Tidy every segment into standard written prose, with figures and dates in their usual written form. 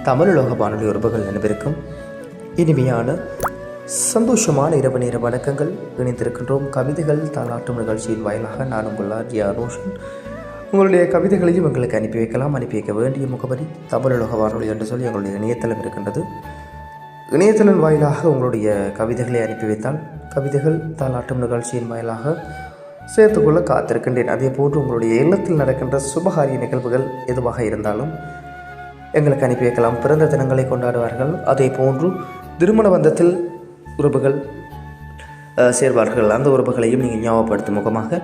தமிழுலக வானொலி உறவுகள் அனைவருக்கும் இனிமையான சந்தோஷமான இரவு நேர வணக்கங்கள். இணைந்திருக்கின்றோம் கவிதைகள் தாளாட்டும் நிகழ்ச்சியின் வாயிலாக. நான் உங்கள் ஆர்ஜி ரோஷன். உங்களுடைய கவிதைகளையும் எங்களுக்கு அனுப்பி வைக்கலாம். அனுப்பி வைக்க வேண்டிய முகவரி தமிழுலக வானொலி என்று சொல்லி எங்களுடைய இணையதளம் இருக்கின்றது. இணையதளம் வாயிலாக உங்களுடைய கவிதைகளை அனுப்பி வைத்தால் கவிதைகள் தாளாட்டும் நிகழ்ச்சியின் வாயிலாக சேர்த்துக்கொள்ள காத்திருக்கின்றேன். அதே போன்று உங்களுடைய இல்லத்தில் நடக்கின்ற சுபகாரிய நிகழ்வுகள் எதுவாக இருந்தாலும் எங்களுக்கு அனுப்பி வைக்கலாம். பிறந்த தினங்களை கொண்டாடுவார்கள். அதே போன்று திருமண பந்தத்தில் உறவுகள் சேர்வார்கள். அந்த உறவுகளையும் நீங்கள் ஞாபகப்படுத்தும் முகமாக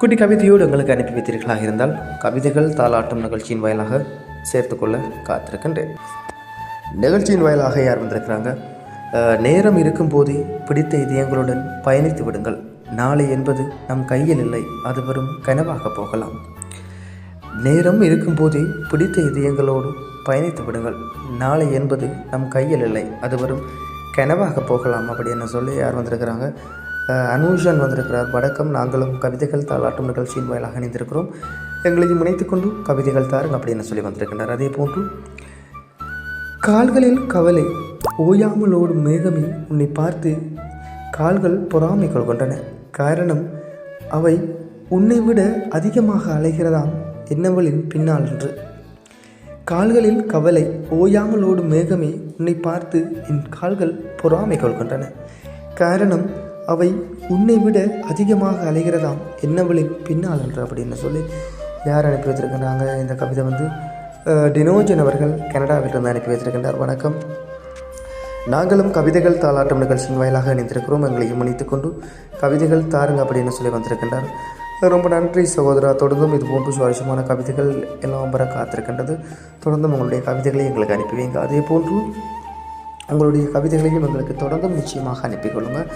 குட்டி கவிதையோடு எங்களுக்கு அனுப்பி வைத்தீர்களாக இருந்தால் கவிதைகள் தாளாட்டும் நிகழ்ச்சியின் வாயிலாக சேர்த்துக்கொள்ள காத்திருக்கின்றேன். நிகழ்ச்சியின் வாயிலாக யார் வந்திருக்கிறாங்க? நேரம் இருக்கும்போதே பிடித்த இதயங்களுடன் பயணித்து விடுங்கள். நாளை என்பது நம் கையில் இல்லை, அது வரும் கனவாக போகலாம். நேரம் இருக்கும்போதே பிடித்த இதயங்களோடு பயணித்து விடுங்கள். நாளை என்பது நம் கையில் இல்லை, அது வரும் கனவாக போகலாம் அப்படின்னு சொல்லி யார் வந்திருக்கிறாங்க? அனுஷன் வந்திருக்கிறார். வணக்கம், நாங்களும் கவிதைகள் தாளாட்டும் நிகழ்ச்சியின் வாயிலாக இணைந்திருக்கிறோம். எங்களையும் இணைத்துக்கொண்டு கவிதைகள் தாருங்க அப்படின்னு சொல்லி வந்திருக்கின்றார். அதே போன்று கால்களில் கவலை ஓயாமல் ஓடும் மேகமே உன்னை பார்த்து கால்கள் பொறாமை கொள்கின்றன. காரணம் அவை உன்னை விட அதிகமாக அலைகிறதாம் என்னவளின் பின்னால் என்று. கால்களில் கவலை ஓயாமல் ஓடும் மேகமே உன்னை பார்த்து என் கால்கள் பொறாமை கொள்கின்றன. காரணம் அவை உன்னை விட அதிகமாக அலைகிறதாம் என்னவளின் பின்னால் என்று அப்படின்னு சொல்லி யார் அனுப்பி வைத்திருக்கிறாங்க? இந்த கவிதை டினோஜன் அவர்கள் கனடாவிலிருந்து அனுப்பி வைத்திருக்கின்றார். வணக்கம், நாங்களும் கவிதைகள் தாளாட்டும் நிகழ்ச்சியின் வாயிலாக இணைந்திருக்கிறோம். எங்களையும் இணைத்துக்கொண்டு கவிதைகள் தாருங்க அப்படின்னு சொல்லி வந்திருக்கின்றார். ரொம்ப நன்றி சகோதரா. தொடர்ந்தும் இது போன்று சுவாரஸ்யமான கவிதைகள் எல்லாம் வர காத்திருக்கின்றது. தொடர்ந்தும் உங்களுடைய கவிதைகளை எங்களுக்கு அனுப்பி வைங்க. அதே போன்று உங்களுடைய கவிதைகளையும் எங்களுக்கு தொடர்ந்தும் நிச்சயமாக அனுப்பி கொள்ளுங்கள்.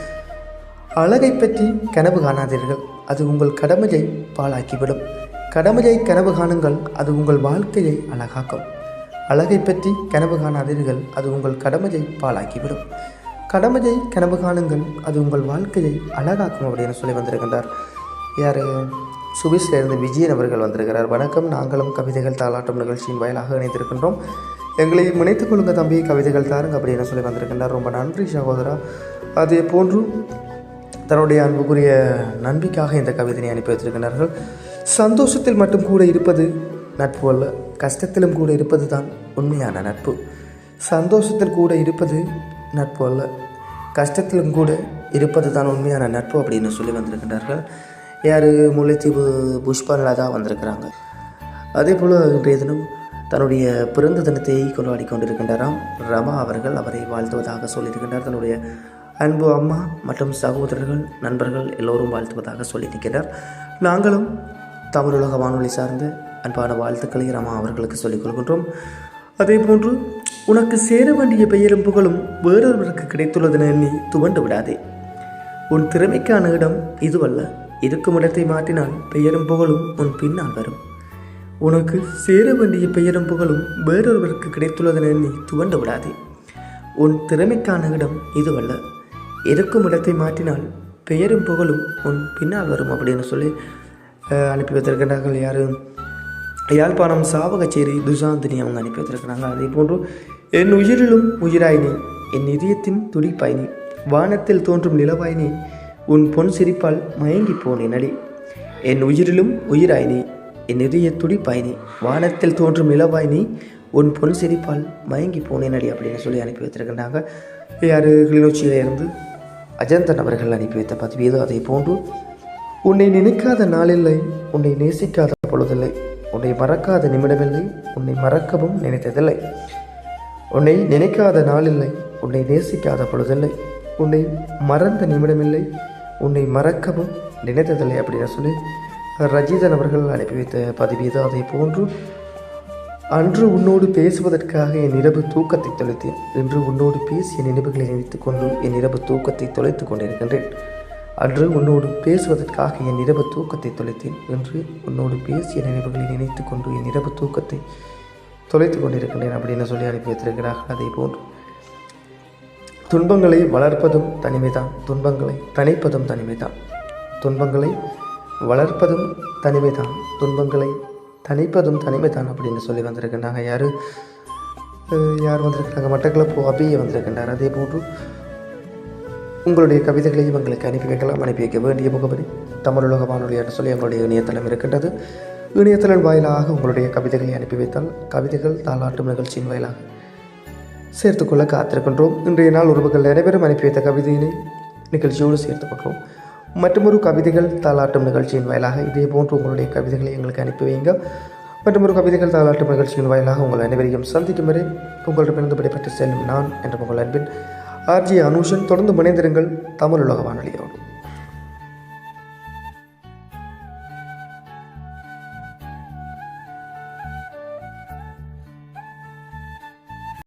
அழகை பற்றி கனவு காணாதீர்கள், அது உங்கள் கடமையை பாழாக்கிவிடும். கடமையை கனவு காணுங்கள், அது உங்கள் வாழ்க்கையை அழகாக்கும். அழகை பற்றி கனவு காணாதீர்கள், அது உங்கள் கடமையை பாழாக்கிவிடும். கடமையை கனவு காணுங்கள், அது உங்கள் வாழ்க்கையை அழகாக்கும் அப்படின்னு சொல்லி வந்திருக்கின்றார். யார்? சுவிஸ்லேருந்து விஜயன் அவர்கள் வந்திருக்கிறார். வணக்கம், நாங்களும் கவிதைகள் தாளாட்டும் நிகழ்ச்சியின் வாயிலாக இணைந்திருக்கின்றோம். எங்களை இணைத்துக் கொள்ளுங்க தம்பி, கவிதைகள் தாருங்க அப்படின்னு சொல்லி வந்திருக்கின்றார். ரொம்ப நன்றி சகோதரா. அதே போன்று தன்னுடைய அன்புக்குரிய நண்பிக்காக இந்த கவிதையை அனுப்பி வைத்திருக்கிறார்கள். சந்தோஷத்தில் மட்டும் கூட இருப்பது நட்பு அல்ல, கஷ்டத்திலும் கூட இருப்பது தான் உண்மையான நட்பு. சந்தோஷத்தில் கூட இருப்பது நட்பு அல்ல, கஷ்டத்திலும் கூட இருப்பது தான் உண்மையான நட்பு அப்படின்னு சொல்லி வந்திருக்கின்றார்கள். யார்? முல்லைத்தீவு புஷ்பலதா வந்திருக்கிறாங்க. அதே போல் இன்றைய தினம் தன்னுடைய பிறந்த தினத்தை கொண்டாடி கொண்டிருக்கின்றாராம் ரமா அவர்கள். அவரை வாழ்த்துவதாக சொல்லியிருக்கின்றார். தன்னுடைய அன்பு அம்மா மற்றும் சகோதரர்கள் நண்பர்கள் எல்லோரும் வாழ்த்துவதாக சொல்லியிருக்கிறார். நாங்களும் தமிழுலக வானொலி சார்ந்த அன்பான வாழ்த்துக்களை ரமா அவர்களுக்கு சொல்லிக் கொள்கின்றோம். அதே போன்று உனக்கு சேர வேண்டிய பெயரும் புகழும் வேறொருவருக்கு கிடைத்துள்ளதென எண்ணி துவண்டு விடாதே. உன் திறமைக்கான இடம் இதுவல்ல, இருக்கும் இடத்தை மாற்றினால் பெயரும் புகழும் உன் பின்னால் வரும். உனக்கு சேர வேண்டிய பெயரும் புகழும் வேறொருவருக்கு கிடைத்துள்ளதென எண்ணி துவண்டு விடாதே. உன் திறமைக்கான இடம் இதுவல்ல, இருக்கும் இடத்தை மாற்றினால் பெயரும் புகழும் உன் பின்னால் வரும் அப்படின்னு சொல்லி அனுப்பி வைத்திருக்கிறார்கள். யார்? யாழ்ப்பாணம் சாவகச்சேரி துஷாந்தினி அவங்க அனுப்பி வைத்திருக்கிறாங்க. அதே போன்று என் உயிரிலும் உயிராய் நீ, என் இதயத்தின் துடிப்பாய் நீ, வானத்தில் தோன்றும் நிலவாய் நீ, உன் பொன் சிரிப்பால் மயங்கி போனேன் அடி. என் உயிரிலும் உயிராய் நீ, என் இதய துடிப்பாய் நீ, வானத்தில் தோன்றும் நிலவாய் நீ, உன் பொன் சிரிப்பால் மயங்கி போனேன் அடி அப்படின்னு சொல்லி அனுப்பி வைத்திருக்கின்றாங்க. யார்? கிளிநொச்சியிலிருந்து அஜந்தன் அவர்கள் அனுப்பி வைத்த பதிவு. அதே போன்று உன்னை நினைக்காத நாளில்லை, உன்னை நேசிக்காத பொழுதில்லை, உன்னை மறக்காத நிமிடமில்லை, உன்னை மறக்கவும் நினைத்ததில்லை. உன்னை நினைக்காத நாளில்லை, உன்னை நேசிக்காத பொழுதில்லை, உன்னை மறந்த நிமிடமில்லை, உன்னை மறக்கவும் நினைத்ததில்லை அப்படின்னு சொல்லி ரஜிதன் அவர்கள் அனுப்பி வைத்த பதிவு. அதே போன்று அன்று உன்னோடு பேசுவதற்காக என் இரவு தூக்கத்தை தொலைத்தேன், இன்று உன்னோடு பேசிய நினைவுகளை நினைத்துக் கொண்டு என் இரவு தூக்கத்தை தொலைத்து கொண்டிருக்கின்றேன். அன்று உன்னோடு பேசுவதற்காக என் இரவு தூக்கத்தை தொலைத்தேன், என்று உன்னோடு பேசிய நினைவுகளை நினைத்து கொண்டு என் இரவு தூக்கத்தை தொலைத்து கொண்டிருக்கின்றேன் அப்படின்னு சொல்லி அனுப்பி வைத்திருக்கிறார்கள். அதே போன்று துன்பங்களை வளர்ப்பதும் தனிமைதான், துன்பங்களை தணிப்பதும் தனிமைதான். துன்பங்களை வளர்ப்பதும் தனிமைதான், துன்பங்களை தணிப்பதும் தனிமைதான் அப்படின்னு சொல்லி வந்திருக்கின்றாங்க. யார்? யார் வந்திருக்கிறாங்க, மட்டக்களப்பு அபியை வந்திருக்கின்றார். அதே போன்று உங்களுடைய கவிதைகளையும் எங்களுக்கு அனுப்பி வைக்கலாம். அனுப்பி வைக்க வேண்டிய முகவரி தமிழுலக வானொலி என்று சொல்லி எங்களுடைய இணையதளம் இருக்கின்றது. இணையதளம் வாயிலாக உங்களுடைய கவிதைகளை அனுப்பி வைத்தால் கவிதைகள் தாலாட்டும் நிகழ்ச்சியின் வாயிலாக சேர்த்துக்கொள்ள காத்திருக்கின்றோம். இன்றைய நாள் உறவுகள் அனைவரும் அனுப்பி வைத்த கவிதையினை நிகழ்ச்சியோடு சேர்த்துக்கொள்கிறோம். மற்றொரு கவிதைகள் தாலாட்டும் நிகழ்ச்சியின் வாயிலாக இதே போன்று உங்களுடைய கவிதைகளை எங்களுக்கு அனுப்பி வைங்க. மற்றொரு கவிதைகள் தாலாட்டும் நிகழ்ச்சியின் வாயிலாக உங்கள் அனைவரையும் சந்திக்கும் வரை உங்களிடமிருந்து விடைபெற்று செல்லும் நான் என்ற உங்கள் அன்பின் ஆர்ஜி அனுஷன். தொடர்ந்து இணைந்திருங்கள் தமிழுலக வானொலியோடு.